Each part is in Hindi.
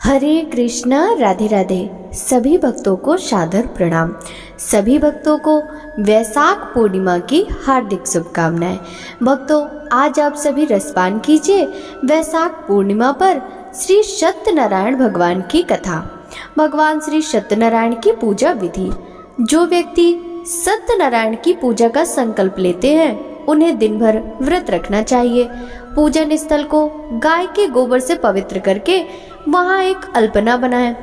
हरे कृष्णा, राधे राधे। सभी भक्तों को सादर प्रणाम। सभी भक्तों को वैशाख पूर्णिमा की हार्दिक शुभकामनाएं। भक्तों, आज आप सभी रसपान कीजिए वैशाख पूर्णिमा पर श्री सत्यनारायण भगवान की कथा। भगवान श्री सत्यनारायण की पूजा विधि। जो व्यक्ति सत्यनारायण की पूजा का संकल्प लेते हैं उन्हें दिन भर व्रत रखना चाहिए। पूजन स्थल को गाय के गोबर से पवित्र करके वहाँ एक अल्पना बनाएं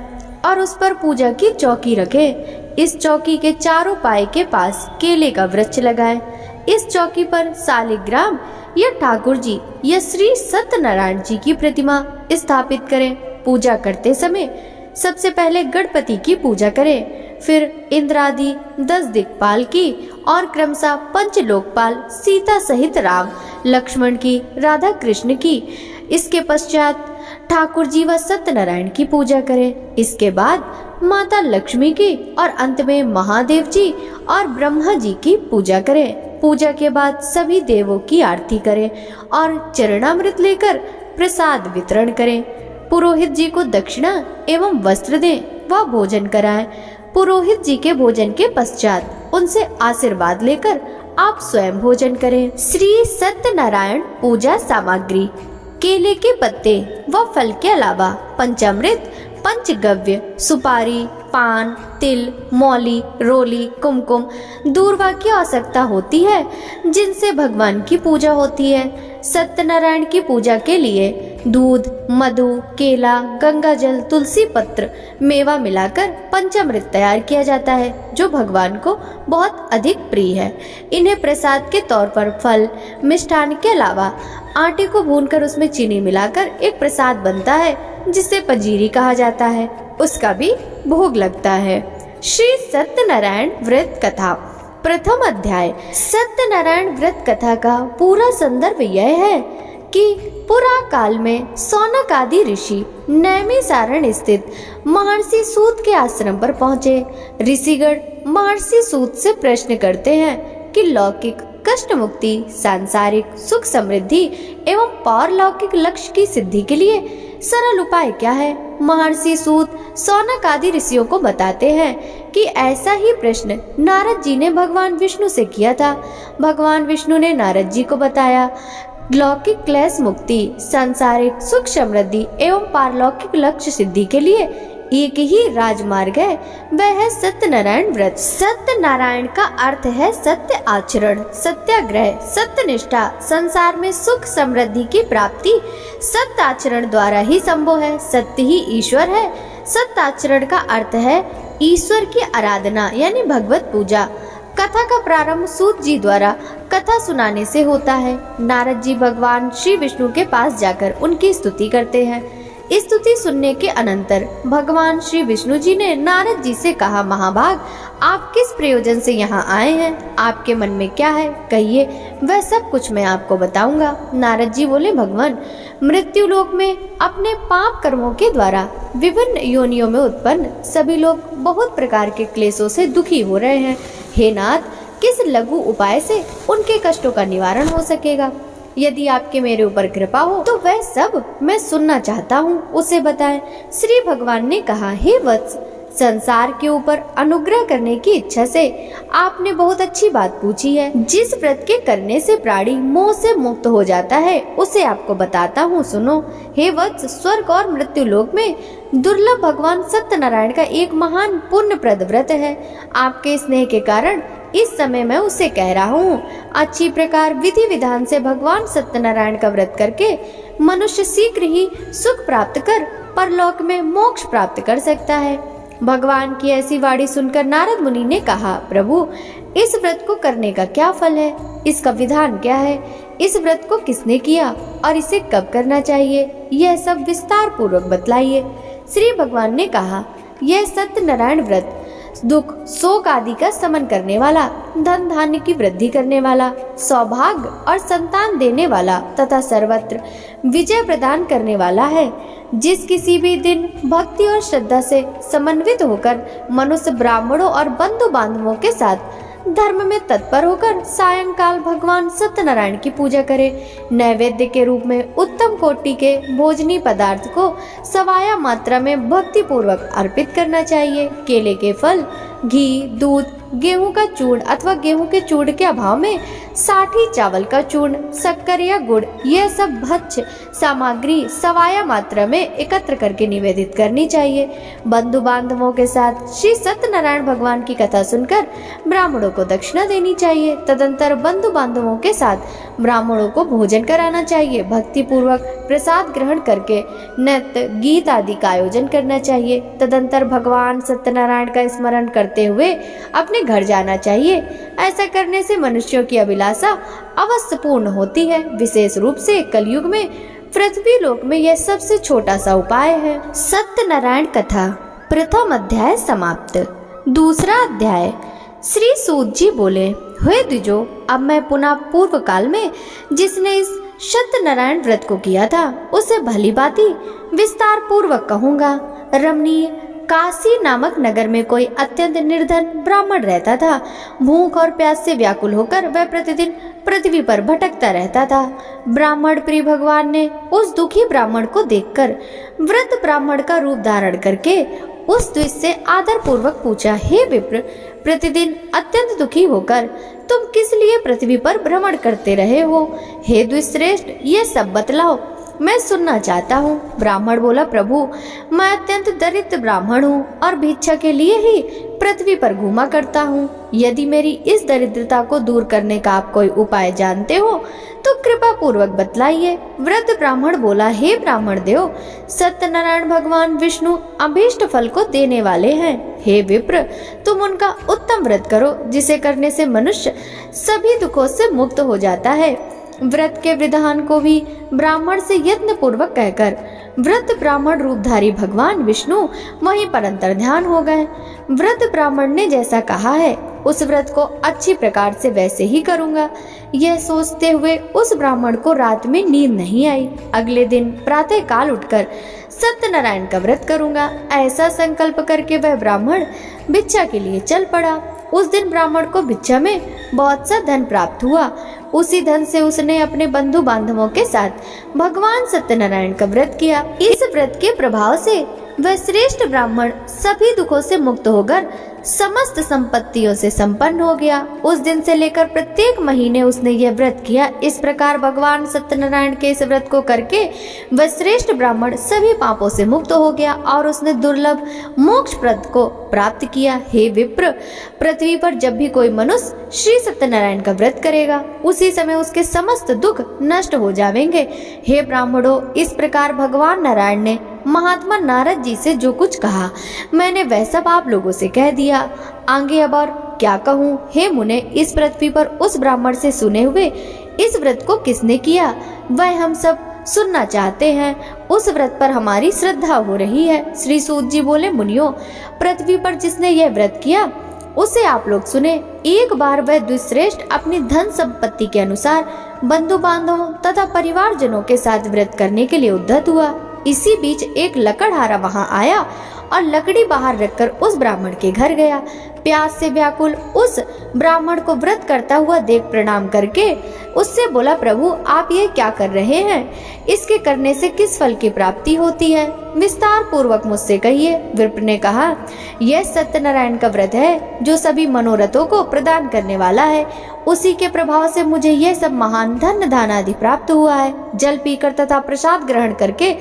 और उस पर पूजा की चौकी रखें। इस चौकी के चारों पाए के पास केले का वृक्ष लगाएं। इस चौकी पर शालिग्राम या ठाकुर जी या श्री सत्यनारायण जी की प्रतिमा स्थापित करें। पूजा करते समय सबसे पहले गणपति की पूजा करें, फिर इंद्रादि 10 दिक्पाल की और क्रमशः पंचलोकपाल सीता सहित राम लक्ष्मण की, राधा कृष्ण की। इसके पश्चात ठाकुर जी व सत्यनारायण की पूजा करें। इसके बाद माता लक्ष्मी की और अंत में महादेव जी और ब्रह्मा जी की पूजा करें। पूजा के बाद सभी देवों की आरती करें और चरणामृत लेकर प्रसाद वितरण करें। पुरोहित जी को दक्षिणा एवं वस्त्र दें व भोजन कराएं। पुरोहित जी के भोजन के पश्चात उनसे आशीर्वाद लेकर आप स्वयं भोजन करें। श्री सत्यनारायण पूजा सामग्री: केले के पत्ते व फल के अलावा पंचामृत, पंचगव्य, सुपारी, पान, तिल, मौली, रोली, कुमकुम, दूर्वा की आवश्यकता होती है जिनसे भगवान की पूजा होती है। सत्यनारायण की पूजा के लिए दूध, मधु, केला, गंगा जल, तुलसी पत्र, मेवा मिलाकर पंचामृत तैयार किया जाता है जो भगवान को बहुत अधिक प्रिय है। इन्हें प्रसाद के तौर पर फल, मिष्ठान के अलावा आटे को भूनकर उसमें चीनी मिलाकर एक प्रसाद बनता है जिसे पंजीरी कहा जाता है, उसका भी भोग लगता है। श्री सत्यनारायण व्रत कथा। प्रथम अध्याय। सत्यनारायण व्रत कथा का पूरा संदर्भ यह है कि पुरा काल में सौनक आदि ऋषि नैमिषारण्य स्थित महर्षि सूत के आश्रम पर पहुँचे। ऋषिगण महर्षि सूत से प्रश्न करते हैं कि लौकिक कष्ट मुक्ति, सांसारिक सुख समृद्धि एवं पारलौकिक लक्ष्य की सिद्धि के लिए सरल उपाय क्या है। महर्षि सूत सौनक आदि ऋषियों को बताते हैं कि ऐसा ही प्रश्न नारद जी ने भगवान विष्णु से किया था। भगवान विष्णु ने नारद जी को बताया, लौकिक क्लेश मुक्ति, सांसारिक सुख समृद्धि एवं पारलौकिक लक्ष्य सिद्धि के लिए एक ही राजमार्ग है, वह है सत्यनारायण व्रत। सत्यनारायण का अर्थ है सत्य आचरण, सत्याग्रह, सत्यनिष्ठा। संसार में सुख समृद्धि की प्राप्ति सत्य आचरण द्वारा ही संभव है। सत्य ही ईश्वर है। सत्य आचरण का अर्थ है ईश्वर की आराधना यानी भगवत पूजा। कथा का प्रारंभ सूत जी द्वारा कथा सुनाने से होता है। नारद जी भगवान श्री विष्णु के पास जाकर उनकी स्तुति करते हैं। स्तुति सुनने के अनंतर भगवान श्री विष्णु जी ने नारद जी से कहा, महाभाग, आप किस प्रयोजन से यहाँ आए हैं? आपके मन में क्या है कहिए, वह सब कुछ मैं आपको बताऊंगा। नारद जी बोले, भगवान, मृत्यु लोक में अपने पाप कर्मों के द्वारा विभिन्न योनियों में उत्पन्न सभी लोग बहुत प्रकार के क्लेशों से दुखी हो रहे हैं। हे नाथ, किस लघु उपाय से उनके कष्टों का निवारण हो सकेगा? यदि आपके मेरे ऊपर कृपा हो तो वह सब मैं सुनना चाहता हूँ, उसे बताएं। श्री भगवान ने कहा, हे वत्स, संसार के ऊपर अनुग्रह करने की इच्छा से आपने बहुत अच्छी बात पूछी है। जिस व्रत के करने से प्राणी मोह से मुक्त हो जाता है उसे आपको बताता हूँ, सुनो। हे वत्स, स्वर्ग और मृत्यु लोक में दुर्लभ भगवान सत्यनारायण का एक महान पुण्यप्रद व्रत है। आपके स्नेह के कारण इस समय मैं उसे कह रहा हूँ। अच्छी प्रकार विधि विधान से भगवान सत्यनारायण का व्रत करके मनुष्य शीघ्र ही सुख प्राप्त कर परलोक में मोक्ष प्राप्त कर सकता है। भगवान की ऐसी वाणी सुनकर नारद मुनि ने कहा, प्रभु, इस व्रत को करने का क्या फल है? इसका विधान क्या है? इस व्रत को किसने किया और इसे कब करना चाहिए? यह सब विस्तार पूर्वक बतलाइए। श्री भगवान ने कहा, यह सत्यनारायण व्रत दुख शोक आदि का शमन करने वाला, धन धान्य की वृद्धि करने वाला, सौभाग्य और संतान देने वाला तथा सर्वत्र विजय प्रदान करने वाला है। जिस किसी भी दिन भक्ति और श्रद्धा से समन्वित होकर मनुष्य ब्राह्मणों और बंधु बांधवों के साथ धर्म में तत्पर होकर सायंकाल भगवान सत्यनारायण की पूजा करे। नैवेद्य के रूप में उत्तम कोटि के भोजनी पदार्थ को सवाया मात्रा में भक्ति पूर्वक अर्पित करना चाहिए। केले के फल, घी, दूध, गेहूं का चूर्ण अथवा गेहूं के चूर्ण के अभाव में साठी चावल का चूर्ण, शक्कर या गुड़, यह सब भक्ष्य सामग्री सवाया मात्रा में एकत्र करके निवेदित करनी चाहिए। बंधु बांधवों के साथ श्री सत्यनारायण भगवान की कथा सुनकर ब्राह्मणों को दक्षिणा देनी चाहिए। तदंतर बंधु बांधवों के साथ ब्राह्मणों को भोजन कराना चाहिए। भक्ति पूर्वक प्रसाद ग्रहण करके नृत्य, गीत आदि का आयोजन करना चाहिए। तदंतर भगवान सत्यनारायण का स्मरण करते हुए अपने घर जाना चाहिए। ऐसा करने से मनुष्यों की अभिलाषा अवश्य पूर्ण होती है। विशेष रूप से कलयुग में पृथ्वी लोक में यह सबसे छोटा सा उपाय है। सत्यनारायण कथा प्रथम अध्याय समाप्त। दूसरा अध्याय। श्री सूत जी बोले, हे द्विजो, अब मैं पुनः पूर्व काल में जिसने इस सत्यनारायण व्रत को किया था उसे भली भांति विस्तार पूर्वक कहूँगा। रमणीय काशी नामक नगर में कोई अत्यंत निर्धन ब्राह्मण रहता था। भूख और प्यास से व्याकुल होकर वह प्रतिदिन पृथ्वी पर भटकता रहता था। ब्राह्मण प्रिय भगवान ने उस दुखी ब्राह्मण को देखकर वृद्ध ब्राह्मण का रूप धारण करके उस द्विज से आदर पूर्वक पूछा, हे विप्र, प्रतिदिन अत्यंत दुखी होकर तुम किस लिए पृथ्वी पर भ्रमण करते रहे हो? हे द्विजश्रेष्ठ, ये सब बतलाओ, मैं सुनना चाहता हूँ। ब्राह्मण बोला, प्रभु, मैं अत्यंत दरिद्र ब्राह्मण हूँ और भिक्षा के लिए ही पृथ्वी पर घूमा करता हूँ। यदि मेरी इस दरिद्रता को दूर करने का आप कोई उपाय जानते हो तो कृपा पूर्वक बतलाइए। वृद्ध ब्राह्मण बोला, हे ब्राह्मण देव, सत्यनारायण भगवान विष्णु अभीष्ट फल को देने वाले हैं। हे विप्र, तुम उनका उत्तम व्रत करो, जिसे करने से मनुष्य सभी दुखों से मुक्त हो जाता है। व्रत के विधान को भी ब्राह्मण से यत्न पूर्वक कहकर वृद्ध ब्राह्मण रूपधारी भगवान विष्णु वहीं पर अंतर्ध्यान हो गए। वृद्ध ब्राह्मण ने जैसा कहा है उस व्रत को अच्छी प्रकार से वैसे ही करूंगा। यह सोचते हुए उस ब्राह्मण को रात में नींद नहीं आई। अगले दिन प्रातः काल उठकर सत्यनारायण का व्रत करूंगा, ऐसा संकल्प करके वह ब्राह्मण भिक्षा के लिए चल पड़ा। उस दिन ब्राह्मण को भिक्षा में बहुत सा धन प्राप्त हुआ। उसी धन से उसने अपने बंधु बांधवों के साथ भगवान सत्यनारायण का व्रत किया। इस व्रत के प्रभाव से वह श्रेष्ठ ब्राह्मण सभी दुखों से मुक्त होकर समस्त संपत्तियों से संपन्न हो गया। उस दिन से लेकर प्रत्येक महीने उसने यह व्रत किया। इस प्रकार भगवान सत्यनारायण के इस व्रत को करके वह श्रेष्ठ ब्राह्मण सभी पापों से मुक्त हो गया और उसने दुर्लभ मोक्ष प्रद को प्राप्त किया। हे विप्र, पृथ्वी पर जब भी कोई मनुष्य श्री सत्यनारायण का व्रत करेगा उसी समय उसके समस्त दुख नष्ट हो जाएंगे। हे ब्राह्मणों, इस प्रकार भगवान नारायण ने महात्मा नारद जी से जो कुछ कहा मैंने वह सब आप लोगों से कह दिया। आगे अब और क्या कहूँ? हे मुने, इस पृथ्वी पर उस ब्राह्मण से सुने हुए इस व्रत को किसने किया वह हम सब सुनना चाहते हैं। उस व्रत पर हमारी श्रद्धा हो रही है। श्री सूत जी बोले, मुनियों, पृथ्वी पर जिसने यह व्रत किया उसे आप लोग सुने। एक बार वह द्विश्रेष्ठ अपनी धन संपत्ति के अनुसार बंधु बांधवों तथा परिवारजनों के साथ व्रत करने के लिए उद्यत हुआ। इसी बीच एक लकड़हारा वहां आया और लकड़ी बाहर रखकर उस ब्राह्मण के घर गया। प्यास से व्याकुल उस ब्राह्मण को व्रत करता हुआ देख प्रणाम करके उससे बोला, प्रभु, आप ये क्या कर रहे हैं? इसके करने से किस फल की प्राप्ति होती है? विस्तार पूर्वक मुझसे कहिए। विप्र ने कहा, यह सत्यनारायण का व्रत है जो सभी मनोरथों को प्रदान करने वाला है। उसी के प्रभाव से मुझे यह सब महान धन दान आदि प्राप्त हुआ है। जल पीकर तथा प्रसाद ग्रहण करके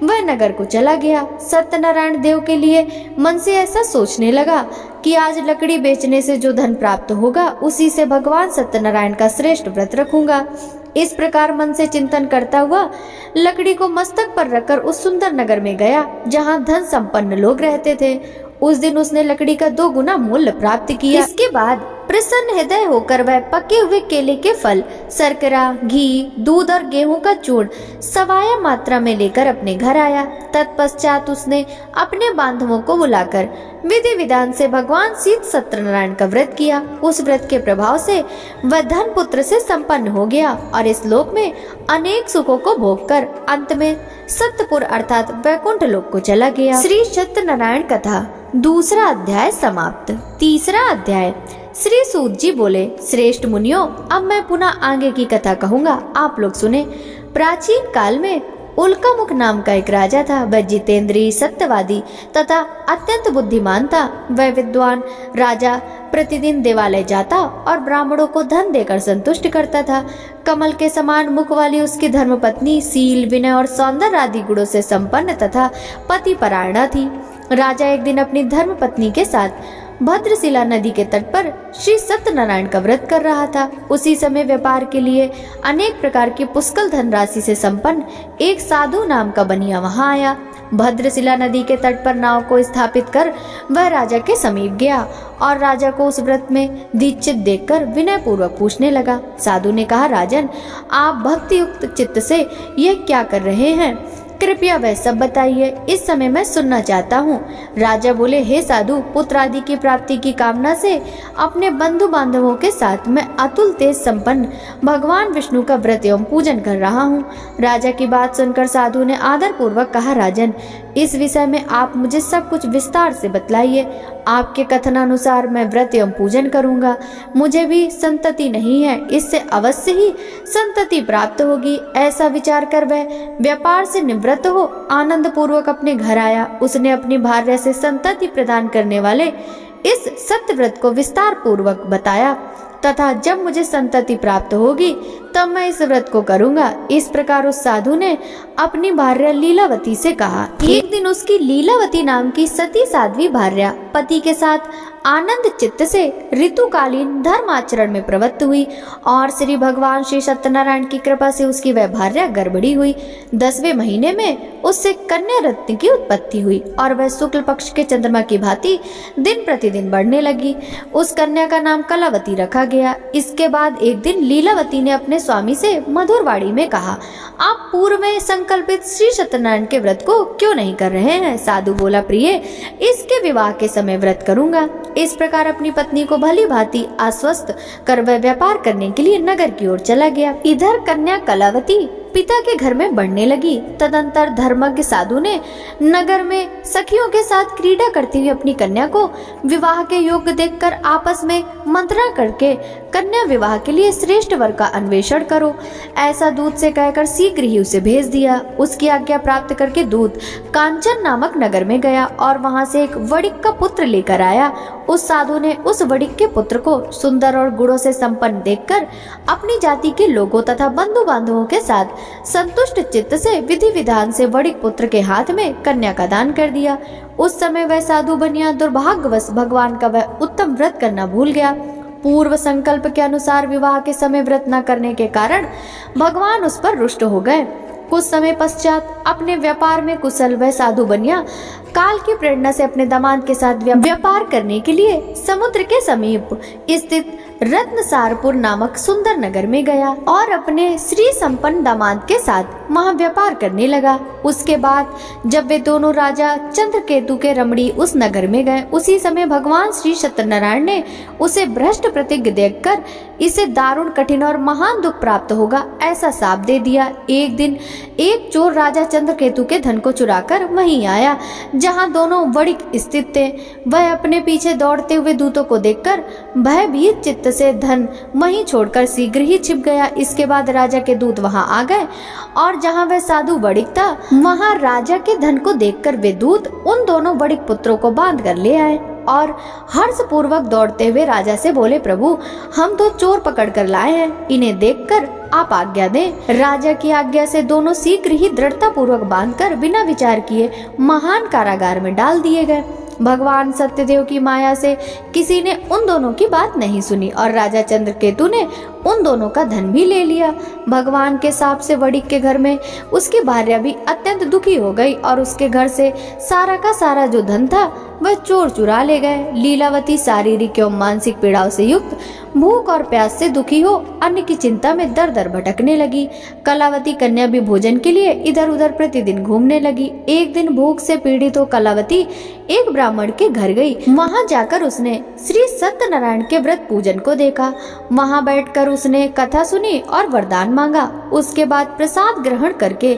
वह नगर को चला गया। सत्यनारायण देव के लिए मन से ऐसा सोचने लगा कि आज लकड़ी बेचने से जो धन प्राप्त होगा उसी से भगवान सत्यनारायण का श्रेष्ठ व्रत रखूंगा। इस प्रकार मन से चिंतन करता हुआ लकड़ी को मस्तक पर रखकर उस सुंदर नगर में गया जहाँ धन संपन्न लोग रहते थे। उस दिन उसने लकड़ी का 2 गुना मूल्य प्राप्त किया। इसके बाद प्रसन्न हृदय होकर वह पके हुए केले के फल, शर्करा, घी, दूध और गेहूं का चूर्ण सवाया मात्रा में लेकर अपने घर आया। तत्पश्चात उसने अपने बांधवों को बुलाकर विधि विधान से भगवान सीत सत्यनारायण का व्रत किया। उस व्रत के प्रभाव से वह धन पुत्र से संपन्न हो गया और इस लोक में अनेक सुखों को भोग कर अंत में सत्यपुर अर्थात वैकुंठ लोक को चला गया। श्री सत्यनारायण कथा दूसरा अध्याय समाप्त। तीसरा अध्याय। श्री सूत जी बोले, श्रेष्ठ मुनियों, अब मैं पुनः आगे की कथा कहूँगा, आप लोग सुने। प्राचीन काल में उल्कामुख नाम का एक राजा था। वह जितेंद्रीय, सत्यवादी तथा अत्यंत बुद्धिमान था। वह विद्वान राजा प्रतिदिन देवालय जाता और ब्राह्मणों को धन देकर संतुष्ट करता था। कमल के समान मुख वाली उसकी धर्मपत्नी शील, विनय और सौंदर्य आदि गुणों से संपन्न तथा पतिपरायणा थी। राजा एक दिन अपनी धर्मपत्नी के साथ भद्रशिला नदी के तट पर श्री सत्यनारायण का व्रत कर रहा था। उसी समय व्यापार के लिए अनेक प्रकार की पुष्कल धनराशि से संपन्न एक साधु नाम का बनिया वहां आया। भद्रशिला नदी के तट पर नाव को स्थापित कर वह राजा के समीप गया और राजा को उस व्रत में दीक्षित देखकर विनय पूर्वक पूछने लगा। साधु ने कहा, राजन, आप भक्ति युक्त चित्त से यह क्या कर रहे हैं? कृपया वह सब बताइए, इस समय मैं सुनना चाहता हूँ। राजा बोले, हे साधु, पुत्र आदि की प्राप्ति की कामना से अपने बंधु बांधवों के साथ मैं अतुल तेज संपन्न भगवान विष्णु का व्रत एवं पूजन कर रहा हूँ। राजा की बात सुनकर साधु ने आदर पूर्वक कहा, राजन, इस विषय में आप मुझे सब कुछ विस्तार से बतलाइए। आपके कथनानुसार मैं व्रत एवं पूजन करूंगा। मुझे भी संतति नहीं है, इससे अवश्य ही संतति प्राप्त होगी। ऐसा विचार कर वह व्यापार से निवृत्त हो आनंद पूर्वक अपने घर आया। उसने अपनी भार्या से संतति प्रदान करने वाले इस सत्य व्रत को विस्तार पूर्वक बताया तथा जब मुझे संतति प्राप्त होगी तब मैं इस व्रत को करूंगा। इस प्रकार उस साधु ने अपनी भार्या लीलावती से कहा। एक दिन उसकी लीलावती नाम की सती साध्वी भार्या पति के साथ आनंद चित्त से ऋतुकालीन धर्माचरण में प्रवृत्त हुई और श्री भगवान श्री सत्यनारायण की कृपा से उसकी वह भार्या गर्भड़ी हुई। 10वें महीने में उससे कन्या रत्न की उत्पत्ति हुई और वह शुक्ल पक्ष के चंद्रमा की भांति दिन प्रतिदिन बढ़ने लगी। उस कन्या का नाम कलावती रखा गया। इसके बाद एक दिन लीलावती ने अपने स्वामी से मधुर वाणी में कहा, आप पूर्व में संकल्पित श्री सत्यनारायण के व्रत को क्यों नहीं कर रहे हैं? साधु बोला, प्रिय, इसके विवाह के समय व्रत करूंगा। इस प्रकार अपनी पत्नी को भली भांति आश्वस्त कर वह व्यापार करने के लिए नगर की ओर चला गया। इधर कन्या कलावती पिता के घर में बढ़ने लगी। तदंतर धर्मज्ञ साधु ने नगर में सखियों के साथ क्रीड़ा करती हुई अपनी कन्या को विवाह के योग्य देखकर आपस में मंत्रणा करके कन्या विवाह के लिए श्रेष्ठ वर का अन्वेषण करो, ऐसा दूत से कहकर शीघ्र ही उसे भेज दिया। उसकी आज्ञा प्राप्त करके दूत कांचन नामक नगर में गया और वहां से एक वणिक का पुत्र लेकर आया। उस साधु ने उस वणिक के पुत्र को सुंदर और गुणों से संपन्न देखकर अपनी जाति के लोगों तथा बंधु बांधवों के साथ संतुष्ट चित्त से विधि विधान से वणिक पुत्र के हाथ में कन्या का दान कर दिया। उस समय वह साधु बनिया दुर्भाग्यवश भगवान का वह उत्तम व्रत करना भूल गया। पूर्व संकल्प के अनुसार विवाह के समय व्रत न करने के कारण भगवान उस पर रुष्ट हो गए। कुछ समय पश्चात अपने व्यापार में कुशल वह साधु बनिया काल की प्रेरणा से अपने दामाद के साथ व्यापार करने के लिए समुद्र के समीप स्थित रत्नसारपुर नामक सुंदर नगर में गया और अपने श्री संपन्न दामाद के साथ वहां व्यापार करने लगा। उसके बाद जब वे दोनों राजा चंद्रकेतु के रमणी उस नगर में गए, उसी समय भगवान श्री सत्यनारायण ने उसे भ्रष्ट प्रतिज्ञ देखकर इसे दारुण कठिन और महान दुख प्राप्त होगा ऐसा शाप दे दिया। एक दिन एक चोर राजा चंद्रकेतु के धन को चुराकर वहीं आया जहां दोनों वणिक स्थित थे। वह अपने पीछे दौड़ते हुए दूतों को देखकर भयभीत चित्त से धन वहीं छोड़कर शीघ्र ही छिप गया। इसके बाद राजा के दूत वहां आ गए और जहां वह साधु वणिक था वहां राजा के धन को देखकर वे दूत उन दोनों वणिक पुत्रों को बांध कर ले आए और हर्ष पूर्वक दौड़ते हुए राजा से बोले, प्रभु, हम तो चोर पकड़ कर लाए हैं, इन्हें देखकर आप आज्ञा दें। राजा की आज्ञा से दोनों शीघ्र ही दृढ़ता पूर्वक बांधकर बिना विचार किए महान कारागार में डाल दिए गए। भगवान सत्यदेव की माया से किसी ने उन दोनों की बात नहीं सुनी और राजा चंद्रकेतु ने उन दोनों का धन भी ले लिया। भगवान के शाप से वणिक के घर में उसकी भार्या भी अत्यंत दुखी हो गई और उसके घर से सारा का सारा जो धन था वह चोर चुरा ले गए। लीलावती शारीरिक एवं मानसिक पीड़ाओं से युक्त भूख और प्यास से दुखी हो अन्न की चिंता में दर दर भटकने लगी। कलावती कन्या भी भोजन के लिए इधर उधर प्रतिदिन घूमने लगी। एक दिन भूख से पीड़ित हो कलावती एक ब्राह्मण के घर गई। वहां जाकर उसने श्री सत्यनारायण के व्रत पूजन को देखा। वहां बैठकर उसने कथा सुनी और वरदान मांगा। उसके बाद प्रसाद ग्रहण करके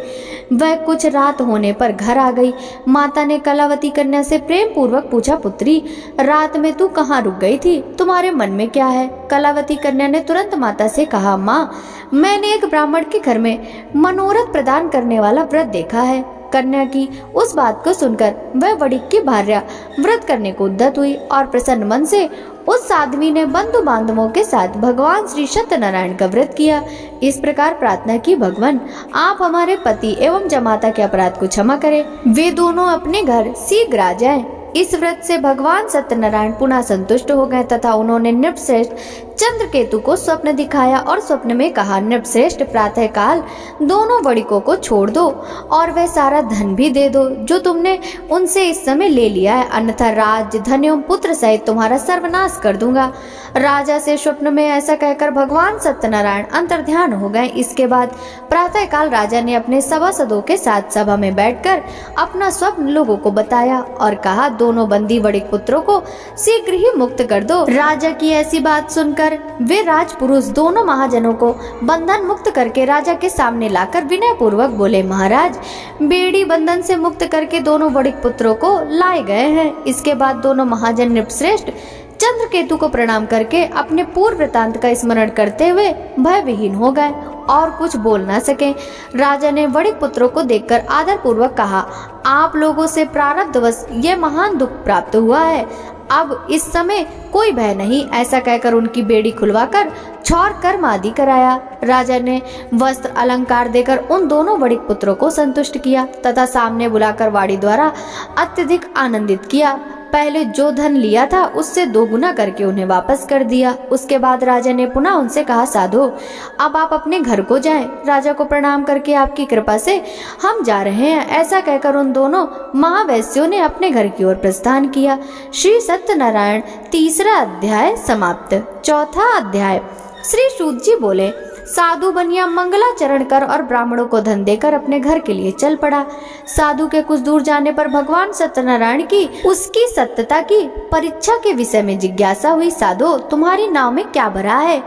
वह कुछ रात होने पर घर आ गई। माता ने कलावती कन्या से प्रेम पूर्वक पूछा, पुत्री, रात में तू कहाँ रुक गई थी? तुम्हारे मन में क्या है? कलावती कन्या ने तुरंत माता से कहा, माँ, मैंने एक ब्राह्मण के घर में मनोरथ प्रदान करने वाला व्रत देखा है। कन्या की उस बात को सुनकर वह वड़िक की भार्या व्रत करने को उद्यत हुई और प्रसन्न मन से उस साध्वी ने बंधु बांधवों के साथ भगवान श्री सत्यनारायण का व्रत किया। इस प्रकार प्रार्थना की, भगवान, आप हमारे पति एवं जमाता के अपराध को क्षमा करें। वे दोनों अपने घर शीघ्र आ जाएं। इस व्रत से भगवान सत्यनारायण पुनः संतुष्ट हो गए तथा उन्होंने नृपश्रेष्ठ चंद्रकेतु को स्वप्न दिखाया और स्वप्न में कहा, नृपश्रेष्ठ, प्रातः काल दोनों वड़िकों को छोड़ दो और वह सारा धन भी दे दो जो तुमने उनसे इस समय ले लिया है, अन्यथा राज्य, धन एवं पुत्र सहित तुम्हारा सर्वनाश कर दूंगा। राजा से स्वप्न में ऐसा कहकर भगवान सत्यनारायण अंतर्ध्यान हो गए। इसके बाद प्रातः काल राजा ने अपने सभासदों के साथ सभा में बैठकर अपना स्वप्न लोगों को बताया और कहा, दोनों बंदी वड़िक पुत्रों को शीघ्र ही मुक्त कर दो। राजा की ऐसी बात सुनकर वे राजपुरुष दोनों महाजनों को बंधन मुक्त करके राजा के सामने लाकर विनय पूर्वक बोले, महाराज, बेड़ी बंधन से मुक्त करके दोनों वड़िक पुत्रों को लाए गए हैं। इसके बाद दोनों महाजन नृपश्रेष्ठ चंद्रकेतु को प्रणाम करके अपने पूर्व वृतांत का स्मरण करते हुए भय विहीन हो गए और कुछ बोल ना सके। राजा ने वड़िक पुत्रों को देखकर आदर पूर्वक कहा, आप लोगों से प्रारब्धवश ये महान दुख प्राप्त हुआ है। अब इस समय कोई भय नहीं। ऐसा कहकर उनकी बेड़ी खुलवाकर छौर कर्म आदि कराया। राजा ने वस्त्र अलंकार देकर उन दोनों वड़िक पुत्रों को संतुष्ट किया तथा सामने बुलाकर वाणी द्वारा अत्यधिक आनंदित किया। पहले जो धन लिया था उससे 2 गुना करके उन्हें वापस कर दिया। उसके बाद राजा ने पुनः उनसे कहा, साधु, अब आप अपने घर को जाएं। राजा को प्रणाम करके आपकी कृपा से हम जा रहे हैं। ऐसा कहकर उन दोनों महावैश्यों ने अपने घर की ओर प्रस्थान किया। श्री सत्यनारायण 3रा अध्याय समाप्त। 4था अध्याय। श्री सूत जी बोले, साधु बनिया मंगलाचरण कर और ब्राह्मणों को धन देकर अपने घर के लिए चल पड़ा। साधु के कुछ दूर जाने पर भगवान सत्यनारायण की उसकी सत्यता की परीक्षा के विषय में जिज्ञासा हुई। साधु, तुम्हारी नाव में क्या भरा है?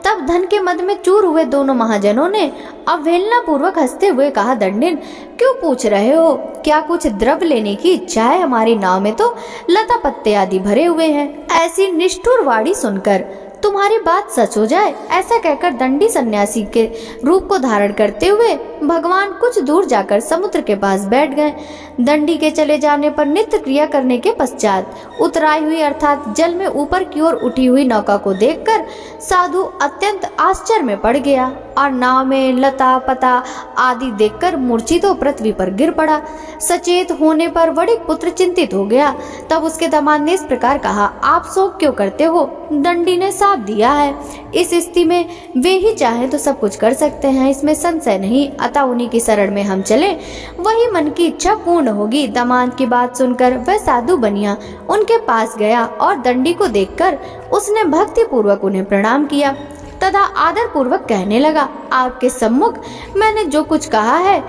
तब धन के मद में चूर हुए दोनों महाजनों ने अवहेलना पूर्वक हंसते हुए कहा, दंडिन, क्यों पूछ रहे हो? क्या कुछ द्रव्य लेने की इच्छा है? हमारी नाव में तो लता पत्ते आदि भरे हुए हैं। ऐसी निष्ठुर वाणी सुनकर तुम्हारी बात सच हो जाए, ऐसा कहकर दंडी सन्यासी के रूप को धारण करते हुए भगवान कुछ दूर जाकर समुद्र के पास बैठ गए। दंडी के चले जाने पर नित्य क्रिया करने के पश्चात उतराई हुई अर्थात जल में ऊपर की ओर उठी हुई नौका को देखकर साधु अत्यंत आश्चर्य में पड़ गया और नाव में लता पता आदि देखकर मूर्छित हो पृथ्वी पर गिर पड़ा। सचेत होने पर वड़िक पुत्र चिंतित हो गया। तब उसके दामाद ने इस प्रकार कहा, आप शोक क्यों करते हो? दंडी ने साथ दिया है। इस स्थिति में वे ही चाहें तो सब कुछ कर सकते हैं, इसमें संशय नहीं। अतः उन्हीं की शरण में हम चले, वही मन की इच्छा पूर्ण होगी। दामाद की बात सुनकर वह साधु बनिया उनके पास गया और दंडी को देखकर उसने भक्ति पूर्वक उन्हें प्रणाम किया तथा आदर पूर्वक कहने लगा, आपके सम्मुख मैंने जो कुछ कहा है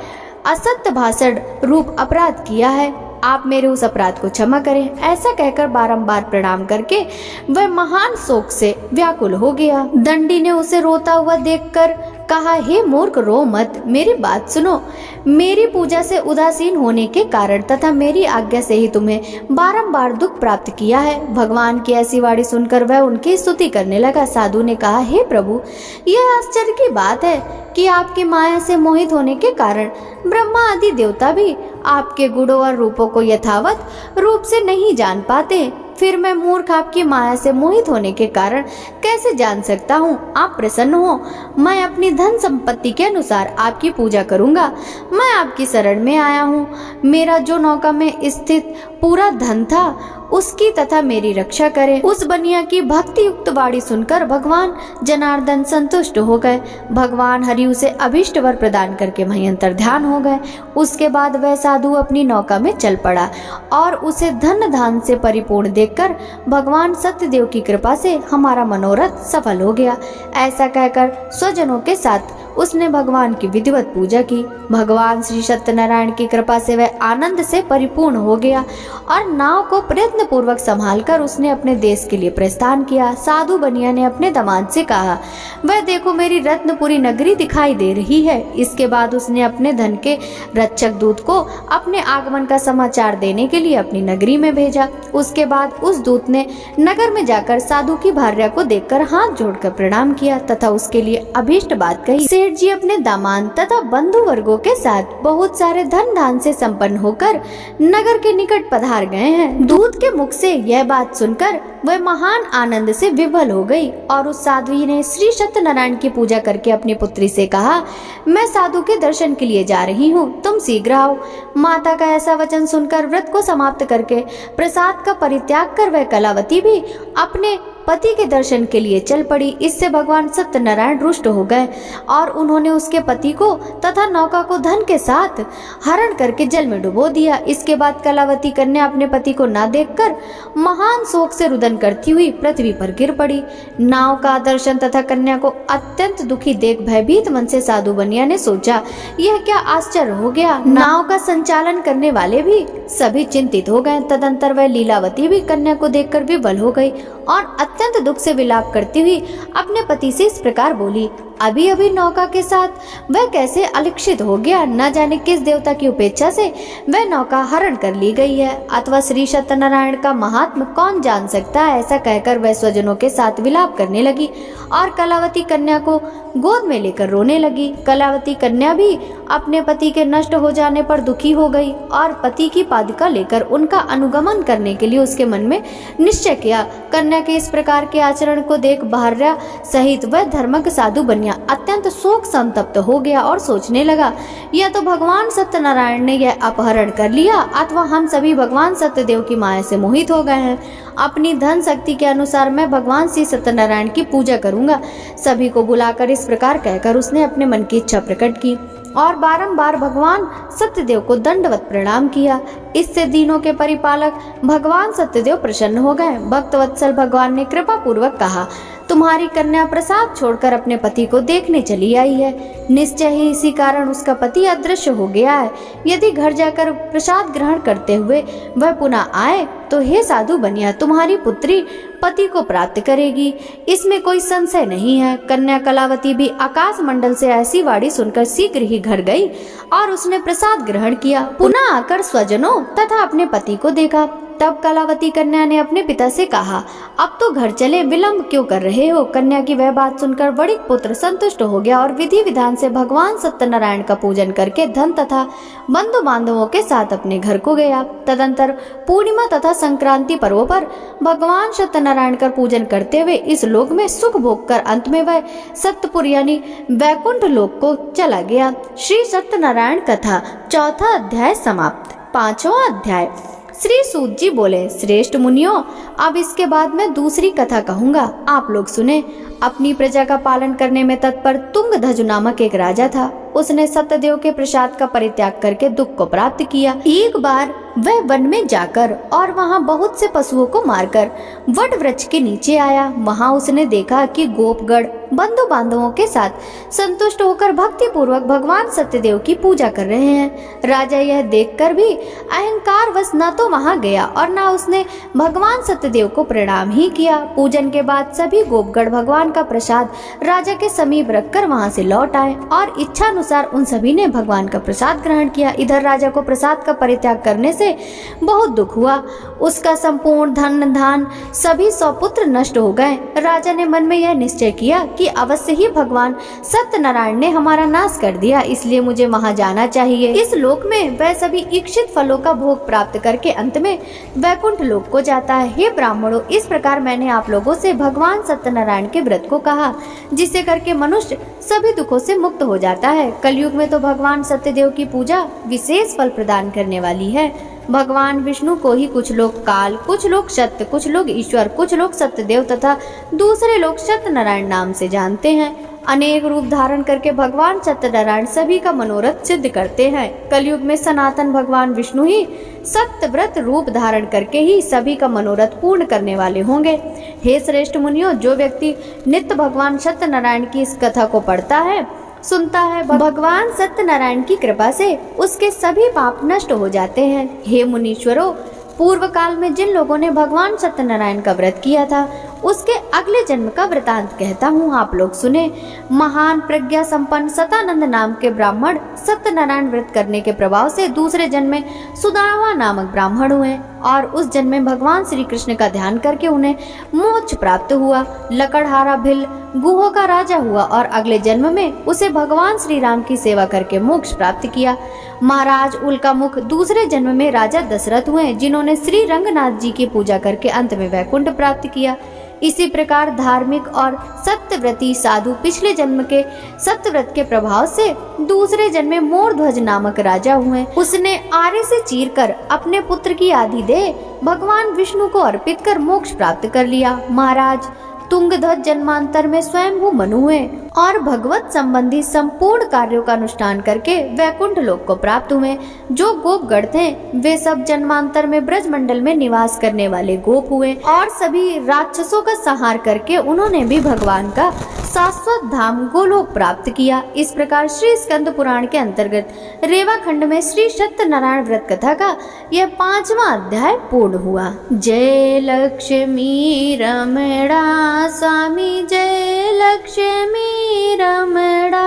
असत्य भाषण रूप अपराध किया है, आप मेरे उस अपराध को क्षमा करें। ऐसा कहकर बारंबार प्रणाम करके वह महान शोक से व्याकुल हो गया। दंडी ने उसे रोता हुआ देखकर कहा, हे मूर्ख, रो मत, मेरी बात सुनो। मेरी पूजा से उदासीन होने के कारण तथा मेरी आज्ञा से ही तुम्हें बारंबार दुख प्राप्त किया है। भगवान की ऐसी वाणी सुनकर वह उनकी स्तुति करने लगा। साधु ने कहा, हे प्रभु, यह आश्चर्य की बात है कि आपकी माया से मोहित होने के कारण ब्रह्मा आदि देवता भी आपके गुणों और रूपों को यथावत रूप से नहीं जान पाते। फिर मैं मूर्ख आपकी माया से मोहित होने के कारण कैसे जान सकता हूँ? आप प्रसन्न हो, मैं अपनी धन संपत्ति के अनुसार आपकी पूजा करूँगा। मैं आपकी शरण में आया हूँ। मेरा जो नौका में स्थित पूरा धन था उसकी तथा मेरी रक्षा करे। उस बनिया की भक्ति युक्त वाणी सुनकर भगवान जनार्दन संतुष्ट हो गए। भगवान हरि उसे अभिष्ट वर प्रदान करके वहीं अंतर्ध्यान हो गए। उसके बाद वह साधु अपनी नौका में चल पड़ा और उसे धन धान से परिपूर्ण देखकर भगवान सत्यदेव की कृपा से हमारा मनोरथ सफल हो गया। ऐसा कहकर स्वजनों के साथ उसने भगवान की विधिवत पूजा की। भगवान श्री सत्यनारायण की कृपा से वह आनंद से परिपूर्ण हो गया और नाव को प्रयत्न पूर्वक संभालकर उसने अपने देश के लिए प्रस्थान किया। साधु बनिया ने अपने दामाद से कहा, वह देखो मेरी रत्नपुरी नगरी दिखाई दे रही है। इसके बाद उसने अपने धन के रक्षक दूत को अपने आगमन का समाचार देने के लिए अपनी नगरी में भेजा। उसके बाद उस दूत ने नगर में जाकर साधु की भार्या को देखकर हाथ जोड़कर प्रणाम किया तथा उसके लिए अभीष्ट बात कही। सेठ जी अपने दामाद तथा बंधु वर्गों के साथ बहुत सारे धन धान से संपन्न होकर नगर के निकट पधार गए हैं। दूत के मुख से यह बात सुनकर वह महान आनंद से विभल हो गई और उस साध्वी ने श्री सत्यनारायण की पूजा करके अपनी पुत्री से कहा, मैं साधु के दर्शन के लिए जा रही हूँ, तुम शीघ्र आओ। माता का ऐसा वचन सुनकर व्रत को समाप्त करके प्रसाद का परित्याग कर वह कलावती भी अपने पति के दर्शन के लिए चल पड़ी। इससे भगवान सत्यनारायण रुष्ट हो गए और उन्होंने उसके पति को तथा नौका को धन के साथ हरण करके जल में डुबो दिया। इसके बाद कलावती कन्या अपने पति को न देखकर महान शोक से रुदन करती हुई पृथ्वी पर गिर पड़ी। नाव का दर्शन तथा कन्या को अत्यंत दुखी देख भयभीत मन से साधु बनिया ने सोचा, यह क्या आश्चर्य हो गया। नाव का संचालन करने वाले भी सभी चिंतित हो गए। तदंतर वह लीलावती भी कन्या को देखकर विवल हो गई और अत्यंत दुख से विलाप करती हुई अपने पति से इस प्रकार बोली, अभी अभी नौका के साथ वह कैसे अलिक्षित हो गया, न जाने किस देवता की उपेक्षा से वह नौका हरण कर ली गई है, अथवा श्री सत्यनारायण का महात्म कौन जान सकता है। ऐसा कहकर वह स्वजनों के साथ विलाप करने लगी और कलावती कन्या को गोद में लेकर रोने लगी। कलावती कन्या भी अपने पति के नष्ट हो जाने पर दुखी हो गई और पति की पादुका लेकर उनका अनुगमन करने के लिए उसके मन में निश्चय किया। कन्या के इस प्रकार के आचरण को देख भार्या सहित वह धर्मक साधु बनिया अत्यंत शोक संतप्त हो गया और सोचने लगा, यह तो भगवान सत्यनारायण ने यह अपहरण कर लिया अथवा हम सभी भगवान सत्यदेव की माया से मोहित हो गए हैं। अपनी धन शक्ति के अनुसार मैं भगवान श्री सत्यनारायण की पूजा करूंगा। सभी को बुलाकर इस प्रकार कहकर उसने अपने मन की इच्छा प्रकट की और बारंबार भगवान सत्यदेव को दंडवत प्रणाम किया। इससे दीनों के परिपालक भगवान सत्यदेव प्रसन्न हो गए। भक्त वत्सल भगवान ने कृपा पूर्वक कहा, तुम्हारी कन्या प्रसाद छोड़कर अपने पति को देखने चली आई है। निश्चय ही इसी कारण उसका पति अदृश्य हो गया है। यदि घर जाकर प्रसाद ग्रहण करते हुए वह पुनः आए तो हे साधु बनिया, तुम्हारी पुत्री पति को प्राप्त करेगी, इसमें कोई संशय नहीं है। कन्या कलावती भी आकाश मंडल से ऐसी वाणी सुनकर शीघ्र ही घर गई और उसने प्रसाद ग्रहण किया। पुनः आकर स्वजनों तथा अपने पति को देखा। तब कलावती कन्या ने अपने पिता से कहा, अब तो घर चले, विलंब क्यों कर रहे हो। कन्या की वह बात सुनकर वणिक पुत्र संतुष्ट हो गया और विधि विधान से भगवान सत्यनारायण का पूजन करके धन तथा बंधु बांधवों के साथ अपने घर को गया। तदंतर पूर्णिमा तथा संक्रांति पर्वों पर भगवान सत्यनारायण का पूजन करते हुए इस लोक में सुख भोग कर अंत में वह सत्यपुर यानी वैकुंठ लोक को चला गया। श्री सत्यनारायण कथा चौथा अध्याय समाप्त। पांचवा अध्याय। श्री सूत जी बोले, श्रेष्ठ मुनियों, अब इसके बाद मैं दूसरी कथा कहूंगा, आप लोग सुने। अपनी प्रजा का पालन करने में तत्पर तुंगध्वज नामक एक राजा था। उसने सत्यदेव के प्रसाद का परित्याग करके दुख को प्राप्त किया। एक बार वह वन में जाकर और वहां बहुत से पशुओं को मारकर वट वृक्ष के नीचे आया। वहां उसने देखा कि गोपगण बंधु बांधवों के साथ संतुष्ट होकर भक्ति पूर्वक भगवान सत्यदेव की पूजा कर रहे हैं। राजा यह देखकर भी अहंकार वश न तो वहां गया और न उसने भगवान सत्यदेव को प्रणाम ही किया। पूजन के बाद सभी गोपगण भगवान का प्रसाद राजा के समीप रखकर वहां से लौट आए और इच्छा अनुसार उन सभी ने भगवान का प्रसाद ग्रहण किया। इधर राजा को प्रसाद का परित्याग करने से बहुत दुख हुआ। उसका संपूर्ण धन धान सभी सौपुत्र नष्ट हो गए। राजा ने मन में यह निश्चय किया कि अवश्य ही भगवान सत्यनारायण ने हमारा नाश कर दिया, इसलिए मुझे वहां जाना चाहिए। इस लोक में वह सभी इच्छित फलों का भोग प्राप्त करके अंत में वैकुंठ लोक को जाता है। हे ब्राह्मणों, इस प्रकार मैंने आप लोगों से भगवान सत्यनारायण के व्रत को कहा, जिसे करके मनुष्य सभी दुखों से मुक्त हो जाता है। कलयुग में तो भगवान सत्यदेव की पूजा विशेष फल प्रदान करने वाली है। भगवान विष्णु को ही कुछ लोग काल, कुछ लोग सत्य, कुछ लोग ईश्वर, कुछ लोग सत्यदेव तथा दूसरे लोग सत्यनारायण नाम से जानते हैं। अनेक रूप धारण करके भगवान सत्यनारायण सभी का मनोरथ सिद्ध करते हैं। कलयुग में सनातन भगवान विष्णु ही सत्यव्रत रूप धारण करके ही सभी का मनोरथ पूर्ण करने वाले होंगे। हे श्रेष्ठ मुनियों, जो व्यक्ति नित्य भगवान सत्यनारायण की इस कथा को पढ़ता है, सुनता है, भगवान सत्यनारायण की कृपा से उसके सभी पाप नष्ट हो जाते हैं। हे मुनीश्वरों, पूर्व काल में जिन लोगों ने भगवान सत्यनारायण का व्रत किया था, उसके अगले जन्म का वृतांत कहता हूँ, आप लोग सुने। महान प्रज्ञा संपन्न सतानंद नाम के ब्राह्मण सत्यनारायण व्रत करने के प्रभाव से दूसरे जन्म में सुदामा नामक ब्राह्मण हुए और उस जन्म में भगवान श्री कृष्ण का ध्यान करके उन्हें मोक्ष प्राप्त हुआ। लकड़हारा भिल गुहों का राजा हुआ और अगले जन्म में उसे भगवान श्री राम की सेवा करके मोक्ष प्राप्त किया। महाराज उल्का मुख दूसरे जन्म में राजा दशरथ हुए, जिन्होंने श्री रंगनाथ जी की पूजा करके अंत में वैकुंठ प्राप्त किया। इसी प्रकार धार्मिक और सत्यव्रती साधु पिछले जन्म के सत्यव्रत के प्रभाव से दूसरे जन्म में मोरध्वज नामक राजा हुए। उसने आरे से चीरकर अपने पुत्र की आधि देह भगवान विष्णु को अर्पित कर मोक्ष प्राप्त कर लिया। महाराज तुंगध्वज जन्मांतर में स्वयंभू मनु हुए और भगवत संबंधी संपूर्ण कार्यों का अनुष्ठान करके वैकुंठ लोक को प्राप्त हुए। जो गोपगण थे वे सब जन्मांतर में ब्रजमंडल में निवास करने वाले गोप हुए और सभी राक्षसों का संहार करके उन्होंने भी भगवान का शाश्वत धाम गोलोक प्राप्त किया। इस प्रकार श्री स्कंद पुराण के अंतर्गत रेवा खंड में श्री सत्यनारायण व्रत कथा का यह 5वां अध्याय पूर्ण हुआ। जय लक्ष्मी रमणा स्वामी, जय लक्ष्मी रमणा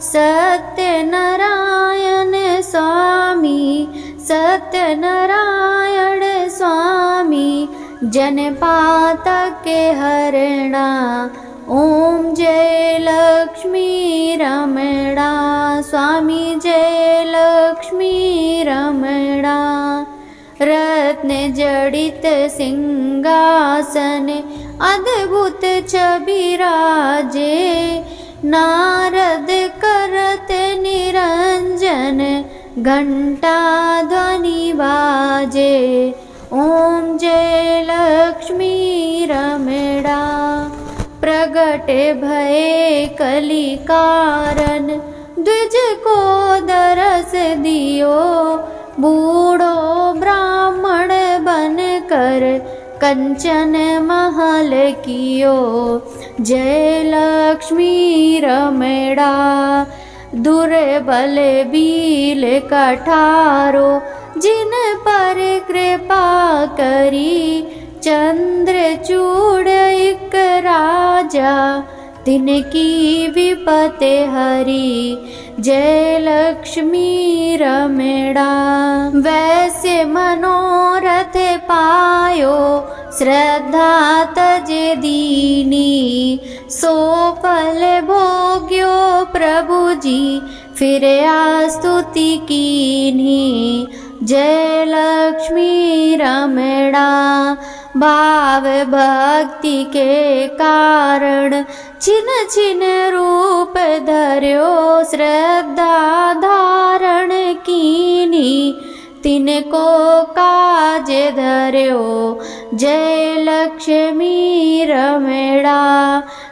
सत्यनारायण स्वामी, सत्यनारायण स्वामी जनपातक हरणा। ओम जय लक्ष्मी रमणा स्वामी, जय लक्ष्मी रमणा। रत्न जड़ित सिंहासन अद्भुत छवि राजे, नारद करत निरंजन घंटा ध्वनि बाजे। ओम जय लक्ष्मी रमणा। प्रगट भय कलि कारण, द्विज को दरस दियो, बूढ़ो ब्राह्मण बन कर कंचन महल कियो। जय लक्ष्मी रमणा। दुर्बल बील कठारो, जिन पर कृपा करी, चंद्रचूड़ एक राजा, तिनकी विपते हरी। जय लक्ष्मी रमणा। वैसे मनोरथ पायो, श्रद्धा तज दीनी, सो फल भोग्यो प्रभु जी, फिर स्तुति कीन्ही। जय लक्ष्मी रमणा। भाव भक्ति के कारण छिन छिन रूप धर्यो, श्रद्धा धारण कीनी, तिनको काज धर्यो। जय लक्ष्मी रमणा।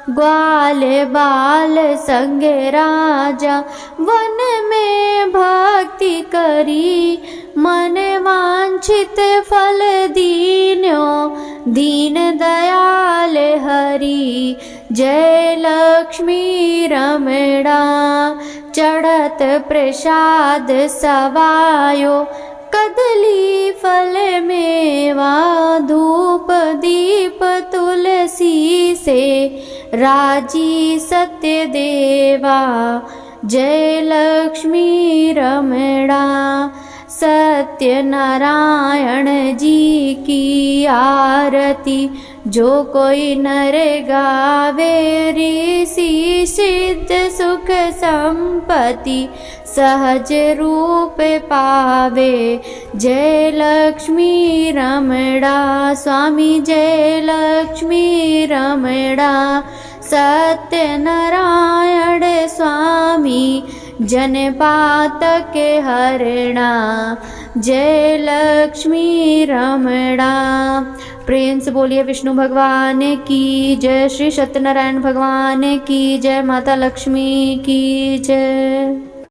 ग्वाल बाल संग राजा, वन में भक्ति करी, मन वांछित फल दीन्यो, दीन दयाल हरि। जय लक्ष्मी रमणा। चढ़त प्रसाद सवायो, कदली फल मेवा, धूप दीप तुलसी से, राजी सत्य देवा। जय लक्ष्मी रमणा। सत्यनारायण जी की आरती, जो कोई नर गावे, ऋषि सिद्ध सुख संपत्ति सहज रूप पावे। जय लक्ष्मी रमणा स्वामी, जय लक्ष्मी रमणा। सत्यनारायण स्वामी जनपातक हरणा जय लक्ष्मी रमणा। प्रेम से बोलिए विष्णु भगवान की जय, श्री सत्यनारायण भगवान की जय, माता लक्ष्मी की जय।